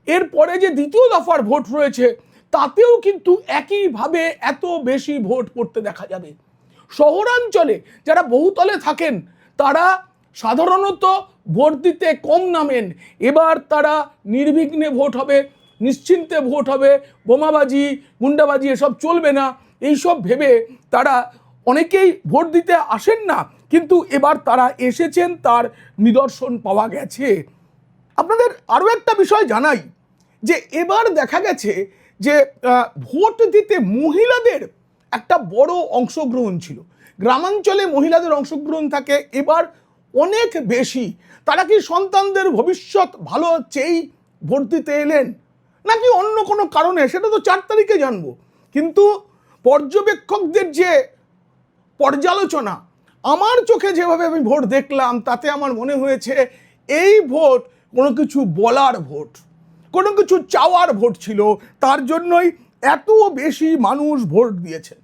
এরপরে যে দ্বিতীয় দফার ভোট রয়েছে তাতেও কিন্তু একইভাবে এত বেশি ভোট পড়তে দেখা যাবে। শহরাঞ্চলে যারা বহুতলে থাকেন তারা সাধারণত ভোট দিতে কম নামেন, এবার তারা নির্বিঘ্নে ভোট হবে, নিশ্চিন্তে ভোট হবে, বোমাবাজি গুন্ডাবাজি এসব চলবে না, এইসব ভেবে তারা অনেকেই ভোট দিতে আসেন না, কিন্তু এবার তারা এসেছেন, তার নিদর্শন পাওয়া গেছে। আপনাদের আরও একটা বিষয় জানাই যে এবার দেখা গেছে যে ভোট দিতে মহিলাদের একটা বড় অংশগ্রহণ ছিল। গ্রামাঞ্চলে মহিলাদের অংশগ্রহণ থাকে এবার অনেক বেশি। তারা কি সন্তানদের ভবিষ্যৎ ভালো চেয়েই ভোট দিতে এলেন, নাকি অন্য কোনো কারণে, সেটা তো 4 তারিখে জানবো। কিন্তু পর্যবেক্ষকদের যে পর্যালোচনা, আমার চোখে যেভাবে আমি ভোট দেখলাম তাতে আমার মনে হয়েছে এই ভোট কোনো কিছু বলার ভোট, কোনো কিছু চাওয়ার ভোট ছিল, তার জন্যই এত বেশি মানুষ ভোট দিয়েছেন।